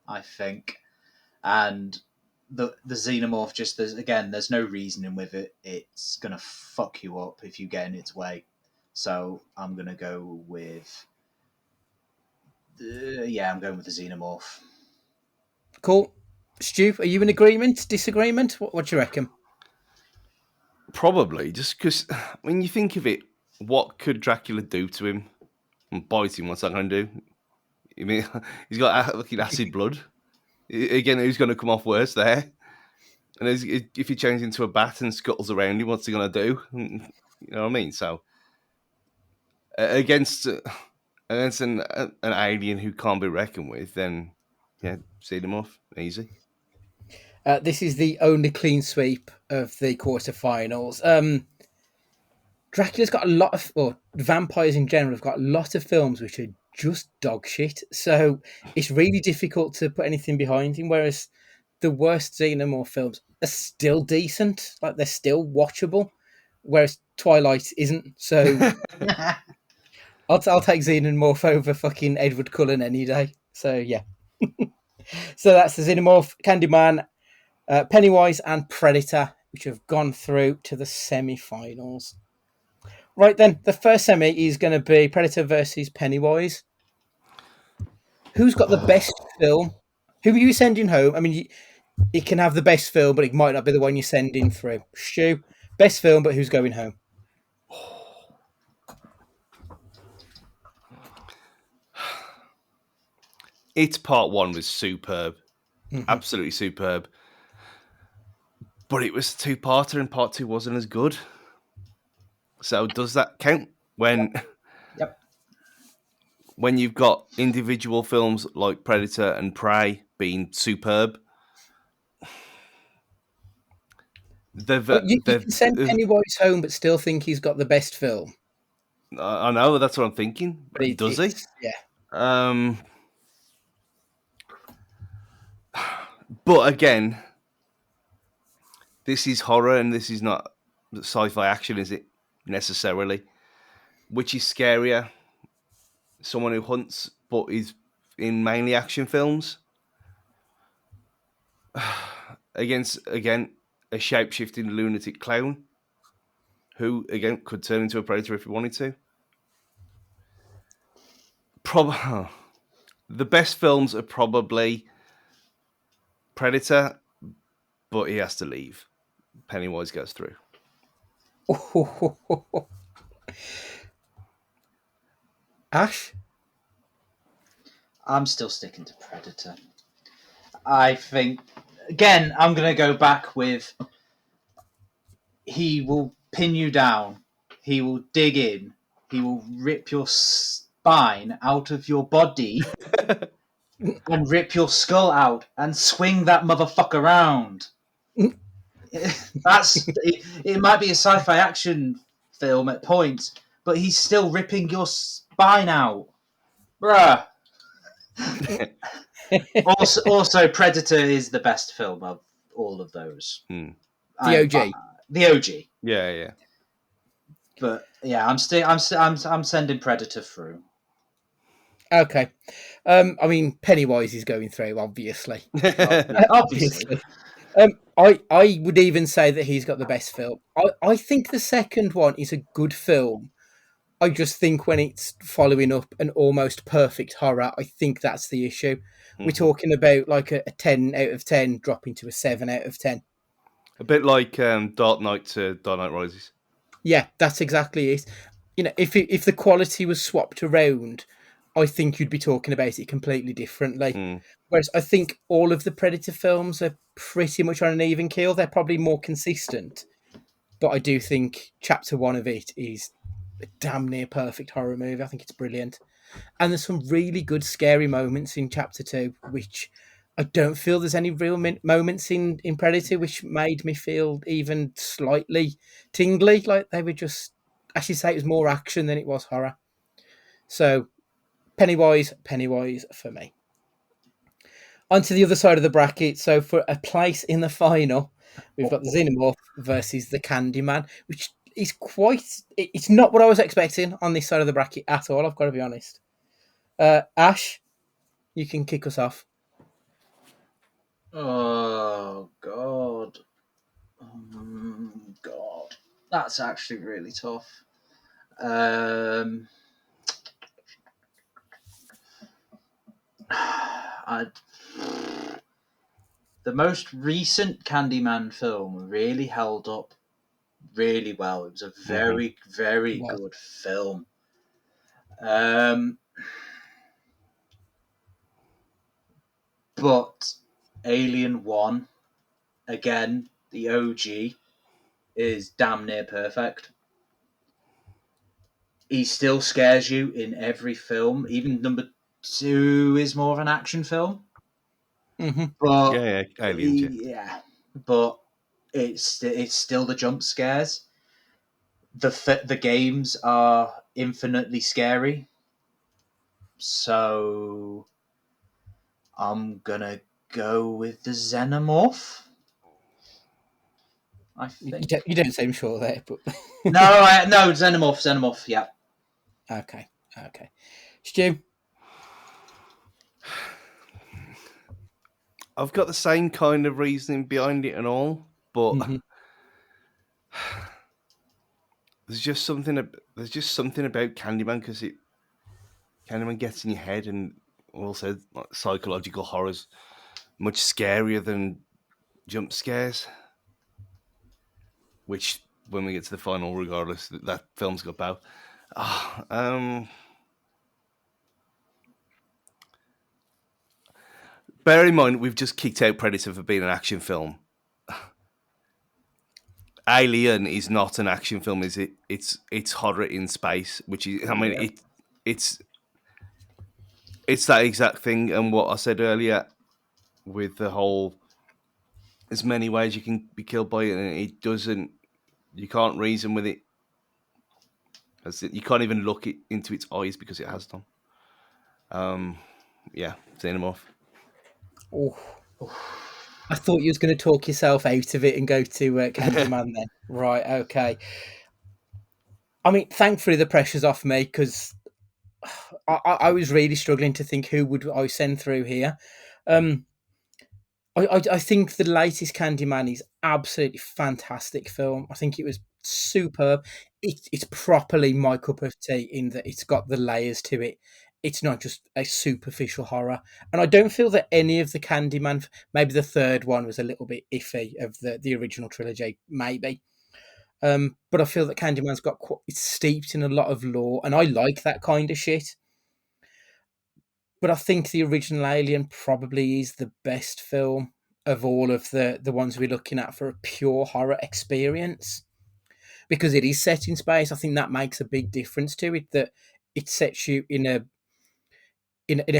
I think. And the Xenomorph, just there's no reasoning with it. It's going to fuck you up if you get in its way. So I'm going to go with... I'm going with the Xenomorph. Cool. Stu, are you in agreement? Disagreement? What do you reckon? Probably, just because when you think of it, what could Dracula do to him? And bite him, what's that going to do? I mean, he's got fucking acid blood. Again, who's going to come off worse there? And if he changes into a bat and scuttles around him, what's he going to do? You know what I mean? So, against an alien who can't be reckoned with, then, yeah, see them off. Easy. This is the only clean sweep of the quarterfinals. Dracula's got a lot of, or vampires in general have got a lot of films which are just dog shit. So it's really difficult to put anything behind him. Whereas the worst Xenomorph films are still decent, like they're still watchable. Whereas Twilight isn't. So I'll take Xenomorph over fucking Edward Cullen any day. So yeah. So that's the Xenomorph, Candyman, Pennywise, and Predator, which have gone through to the semi-finals. Right then, the first semi is going to be Predator versus Pennywise. Who's got the best film? Who are you sending home? I mean, you can have the best film, but it might not be the one you're sending through. Stu, best film, but who's going home? its part one was superb, absolutely superb. But it was a two-parter, and part two wasn't as good. So does that count when Yep. when you've got individual films like Predator and Prey being superb? But you They've can send Pennywise home, but still think he's got the best film. I know, that's what I'm thinking. But Does he? yeah. But again, this is horror and this is not sci-fi action, is it? Necessarily. Which is scarier? Someone who hunts but is in mainly action films? Against, again, a shape-shifting lunatic clown who, again, could turn into a predator if he wanted to. The best films are probably Predator, but he has to leave. Pennywise goes through. Ash? I'm still sticking to Predator. I think, again, I'm going to go back with he will pin you down, he will dig in, he will rip your spine out of your body and rip your skull out and swing that motherfucker around. It might be a sci-fi action film at points, but he's still ripping your spine out. Bruh. Also, Predator is the best film of all of those. The OG. The OG. Yeah. But yeah, I'm sending Predator through. Okay. I mean, Pennywise is going through, obviously. Obviously. I would even say that he's got the best film. I think the second one is a good film. I just think when it's following up an almost perfect horror, I think that's the issue. We're talking about like a 10 out of 10 dropping to a 7 out of 10. A bit like Dark Knight to Dark Knight Rises. Yeah, that's exactly it. You know, if the quality was swapped around, I think you'd be talking about it completely differently. Whereas I think all of the Predator films are pretty much on an even keel. They're probably more consistent. But I do think chapter one of it is a damn near perfect horror movie. I think it's brilliant. And there's some really good scary moments in chapter two, which I don't feel there's any real moments in Predator which made me feel even slightly tingly. Like they were just, I should say, it was more action than it was horror. So Pennywise for me. Onto the other side of the bracket. So for a place in the final, we've got the Xenomorph versus the Candyman, which is it's not what I was expecting on this side of the bracket at all, I've got to be honest. Ash, you can kick us off. Oh, God. God. That's actually really tough. The most recent Candyman film really held up really well. It was a very, very good film. But Alien 1, again, the OG, is damn near perfect. He still scares you in every film. Even number 2 is more of an action film. But Aliens, but it's still the jump scares. The games are infinitely scary. So I'm gonna go with the Xenomorph. I think You don't seem sure there, but no, Xenomorph. Yeah. Okay. Stu, I've got the same kind of reasoning behind it and all, but there's just something about Candyman because Candyman gets in your head, and also psychological horrors much scarier than jump scares. Which, when we get to the final, regardless, that film's got bow. bear in mind, we've just kicked out Predator for being an action film. Alien is not an action film, is it? It's horror in space, which is, I mean, it's that exact thing. And what I said earlier with the whole, there's many ways you can be killed by it, and it doesn't. You can't reason with it. You can't even look it into its eyes because it has them. Yeah, Xenomorph. Oh, I thought you was going to talk yourself out of it and go to Candyman then. Right, okay. I mean, thankfully the pressure's off me because I was really struggling to think who would I send through here. I think the latest Candyman is absolutely fantastic film. I think it was superb. It's properly my cup of tea in that it's got the layers to it. It's not just a superficial horror. And I don't feel that any of the Candyman, maybe the third one was a little bit iffy of the original trilogy, maybe. But I feel that Candyman's got it's steeped in a lot of lore, and I like that kind of shit. But I think the original Alien probably is the best film of all of the ones we're looking at for a pure horror experience because it is set in space. I think that makes a big difference to it. That it sets you in a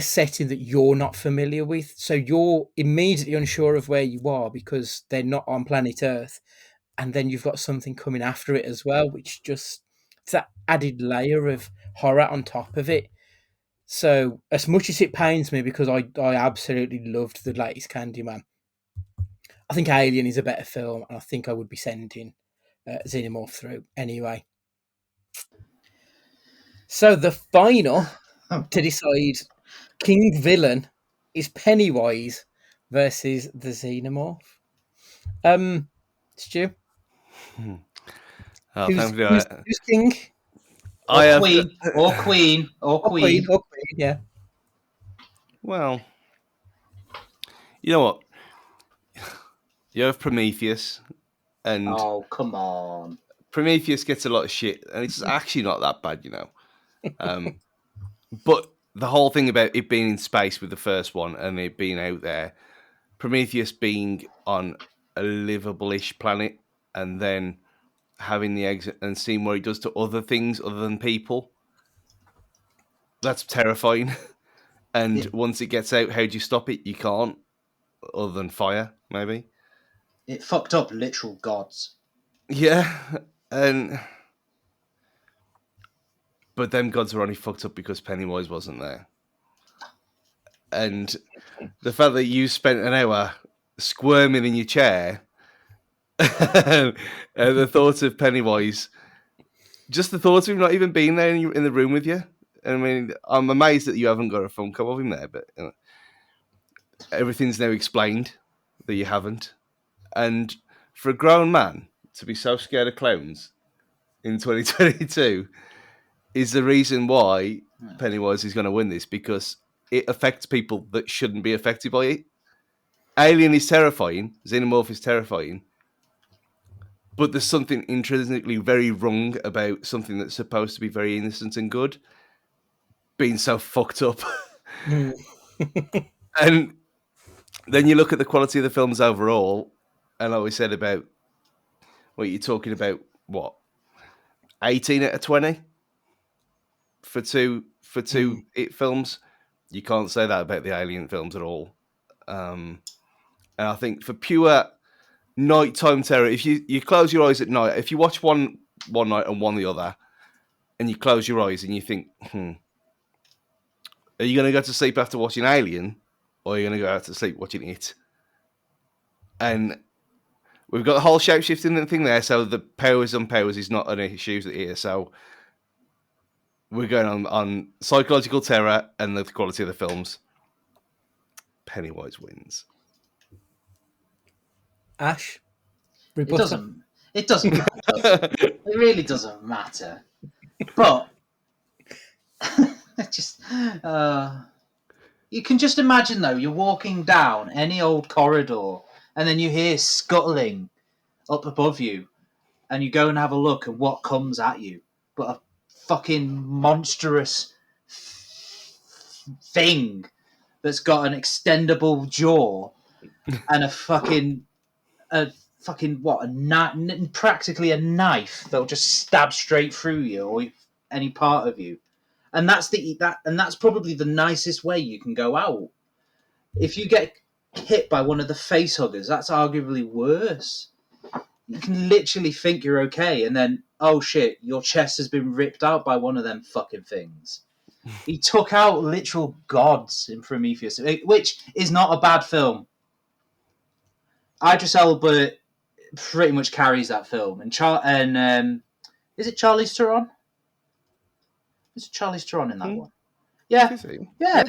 setting that you're not familiar with, so you're immediately unsure of where you are because they're not on planet Earth, and then you've got something coming after it as well, which just it's that added layer of horror on top of it. So as much as it pains me because I absolutely loved the latest Candyman, I think Alien is a better film, and I think I would be sending Xenomorph through anyway. So the final to decide King Villain is Pennywise versus the Xenomorph. Stu, Oh, who's, thank you. who's king I have. Or queen, or or queen queen. or queen? Yeah, Well, you know what? You have Prometheus, and Oh, come on. Prometheus gets a lot of shit, and it's actually not that bad, you know. But the whole thing about it being in space with the first one and it being out there, Prometheus being on a livable-ish planet, and then having the exit and seeing what he does to other things other than people, that's terrifying. And once it gets out, how do you stop it? You can't, other than fire, maybe. It fucked up literal gods. Yeah, and but them gods were only fucked up because Pennywise wasn't there. And the fact that you spent an hour squirming in your chair, and the thought of Pennywise, just the thought of him not even being there in the room with you. I mean, I'm amazed that you haven't got a phone call of him there, but you know, everything's now explained that you haven't. And for a grown man to be so scared of clowns in 2022 is the reason why Pennywise is going to win this, because it affects people that shouldn't be affected by it. Alien is terrifying, Xenomorph is terrifying, but there's something intrinsically very wrong about something that's supposed to be very innocent and good being so fucked up. And then you look at the quality of the films overall, and like we said about what you're talking about, what, 18 out of 20 for two It films. You can't say that about the Alien films at all. And I think for pure nighttime terror, if you close your eyes at night, if you watch one night and one the other, and you close your eyes and you think, are you going to go to sleep after watching Alien, or are you going to go out to sleep watching it? And we've got the whole shape-shifting thing there, so the powers on powers is not an issue here. So we're going on psychological terror and the quality of the films. Pennywise wins. Ash, It rebuttal. doesn't matter. It really doesn't matter. But just you can just imagine though, you're walking down any old corridor and then you hear scuttling up above you, and you go and have a look at what comes at you, but a fucking monstrous thing that's got an extendable jaw and a fucking practically a knife that'll just stab straight through you or any part of you, and that's probably the nicest way you can go out. If you get hit by one of the face huggers, that's arguably worse. You can literally think you're okay, and then, oh shit, your chest has been ripped out by one of them fucking things. He took out literal gods in Prometheus, which is not a bad film. Idris Elba pretty much carries that film, and is it Charlize Theron? Is it Charlize Theron in that one? Yeah,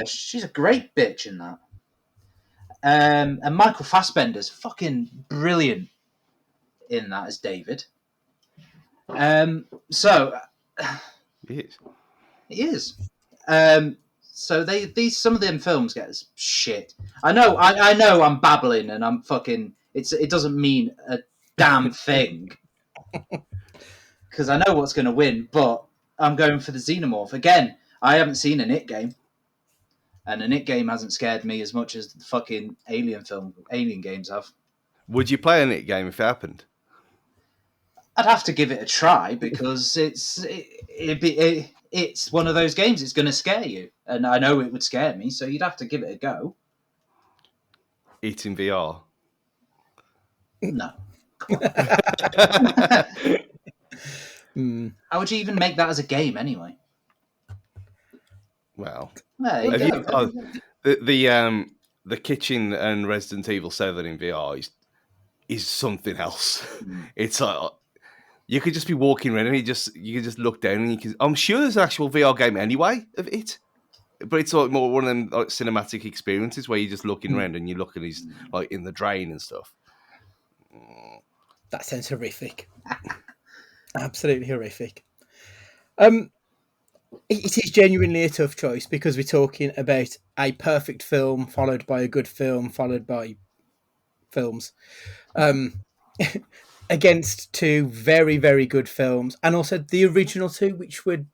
she's a great bitch in that. And Michael Fassbender's fucking brilliant in that as David. So he is. He is. So some of them films get shit. I know I'm babbling and I'm fucking. It doesn't mean a damn thing because I know what's going to win, but I'm going for the Xenomorph again. I haven't seen an It game, and an It game hasn't scared me as much as the fucking Alien games have. Would you play an It game if it happened? I'd have to give it a try because it's one of those games. It's going to scare you, and I know it would scare me, so you'd have to give it a go. It in VR? No. How would you even make that as a game anyway? Well, the kitchen and Resident Evil 7 in VR is something else. It's like you could just be walking around and you can just look down and I'm sure there's an actual VR game anyway of it, but it's like more one of them like cinematic experiences where you're just looking around and you look at these like in the drain and stuff. That sounds horrific. Absolutely horrific. It is genuinely a tough choice because we're talking about a perfect film followed by a good film followed by films. Against two very, very good films, and also the original two, which were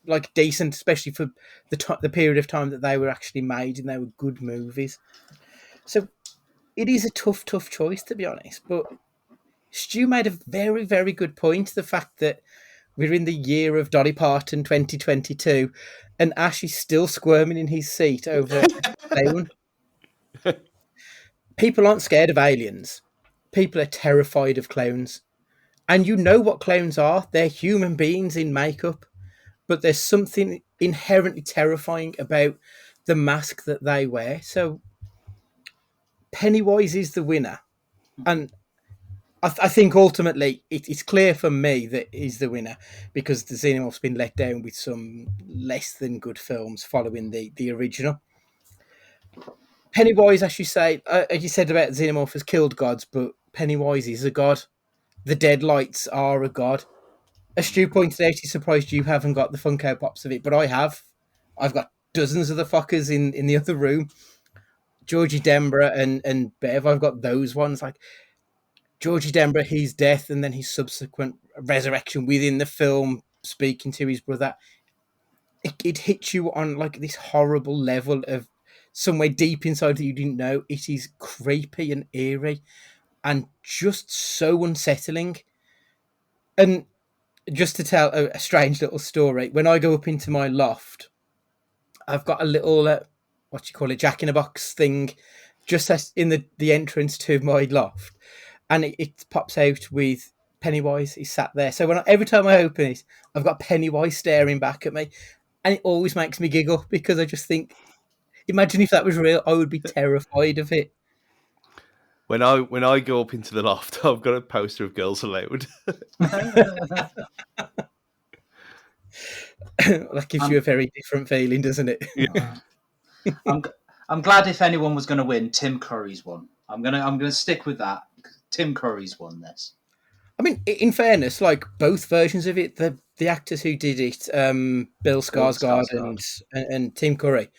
like decent, especially for the period of time that they were actually made, and they were good movies. So it is a tough choice, to be honest. But Stu made a very, very good point. The fact that we're in the year of Dolly Parton 2022, and Ash is still squirming in his seat over clown. People aren't scared of aliens. People are terrified of clowns. And you know what clowns are. They're human beings in makeup. But there's something inherently terrifying about the mask that they wear. So Pennywise is the winner. And I think ultimately it's clear for me that he's the winner because the Xenomorph's been let down with some less than good films following the original. Pennywise, as you say, you said about Xenomorph has killed gods, but Pennywise is a god. The Deadlights are a god. As Stu pointed out, he's surprised you haven't got the Funko Pops of it, but I have. I've got dozens of the fuckers in the other room. Georgie Denborough and Bev, I've got those ones. Like Georgie Denborough, his death and then his subsequent resurrection within the film, speaking to his brother. It hits you on like this horrible level of somewhere deep inside that you didn't know. It is creepy and eerie and just so unsettling. And just to tell a strange little story, when I go up into my loft, I've got a little, Jack in a Box thing just in the entrance to my loft. And it pops out with Pennywise. He's sat there. So every time I open it, I've got Pennywise staring back at me. And it always makes me giggle because I just think, imagine if that was real, I would be terrified of it. When I go up into the loft, I've got a poster of Girls Aloud. That gives you a very different feeling, doesn't it? Yeah. I'm glad if anyone was going to win, Tim Curry's won. I'm gonna stick with that. Tim Curry's won this. I mean, in fairness, like both versions of it, the actors who did it, Bill Skarsgård and Tim Curry,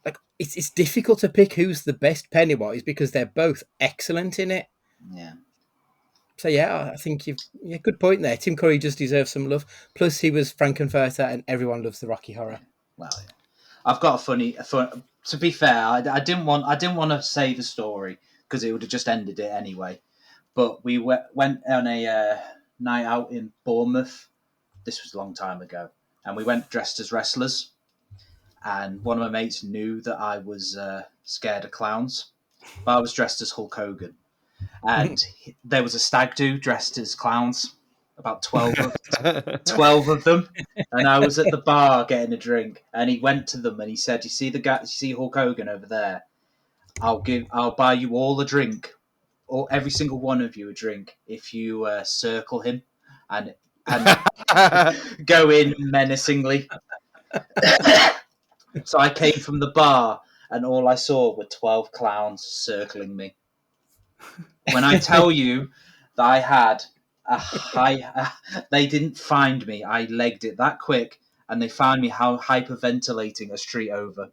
like it's difficult to pick who's the best Pennywise because they're both excellent in it. Yeah. So yeah, I think good point there. Tim Curry just deserves some love. Plus, he was Frankenfurter, and everyone loves the Rocky Horror. Well, yeah. I've got To be fair, I didn't want to say the story because it would have just ended it anyway. But we went on a night out in Bournemouth. This was a long time ago, and we went dressed as wrestlers. And one of my mates knew that I was scared of clowns, but I was dressed as Hulk Hogan. And there was a stag do dressed as clowns, about 12 of them. And I was at the bar getting a drink, and he went to them and he said, "You see you see Hulk Hogan over there? I'll buy you all a drink, or every single one of you a drink, if you circle him and go in menacingly." So I came from the bar, and all I saw were 12 clowns circling me. When I tell you that I had they didn't find me. I legged it that quick, and they found me hyperventilating a street over.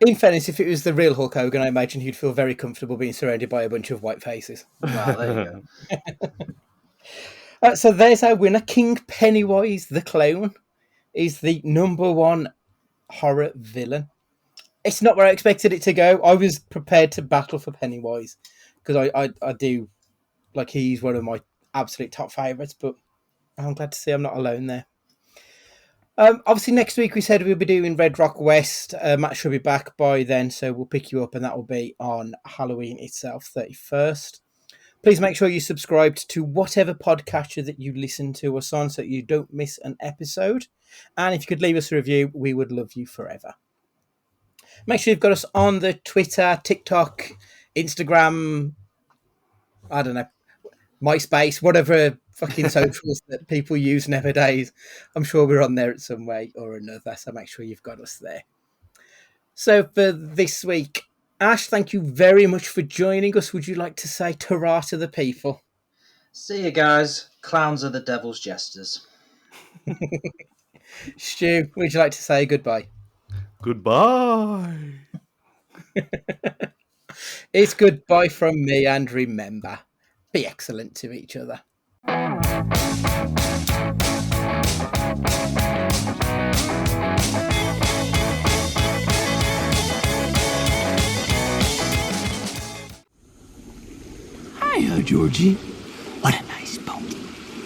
In fairness, if it was the real Hulk Hogan, I imagine he'd feel very comfortable being surrounded by a bunch of white faces. Well, there you go. So there's our winner. King Pennywise the Clown is the number one horror villain. It's not where I expected it to go. I was prepared to battle for Pennywise because I do, like, he's one of my absolute top favourites, but I'm glad to see I'm not alone there. Obviously, next week we said we'll be doing Red Rock West. Matt should be back by then, so we'll pick you up, and that will be on Halloween itself, 31st. Please make sure you subscribed to whatever podcatcher that you listen to us on so you don't miss an episode. And if you could leave us a review, we would love you forever. Make sure you've got us on the Twitter, TikTok, Instagram, I don't know, MySpace, whatever fucking socials that people use nowadays. I'm sure we're on there in some way or another, so make sure you've got us there. So for this week, Ash, thank you very much for joining us. Would you like to say ta-ra to the people? See you guys. Clowns are the devil's jesters. Stu, would you like to say goodbye? Goodbye. It's goodbye from me, and remember, be excellent to each other. Hiya, Georgie.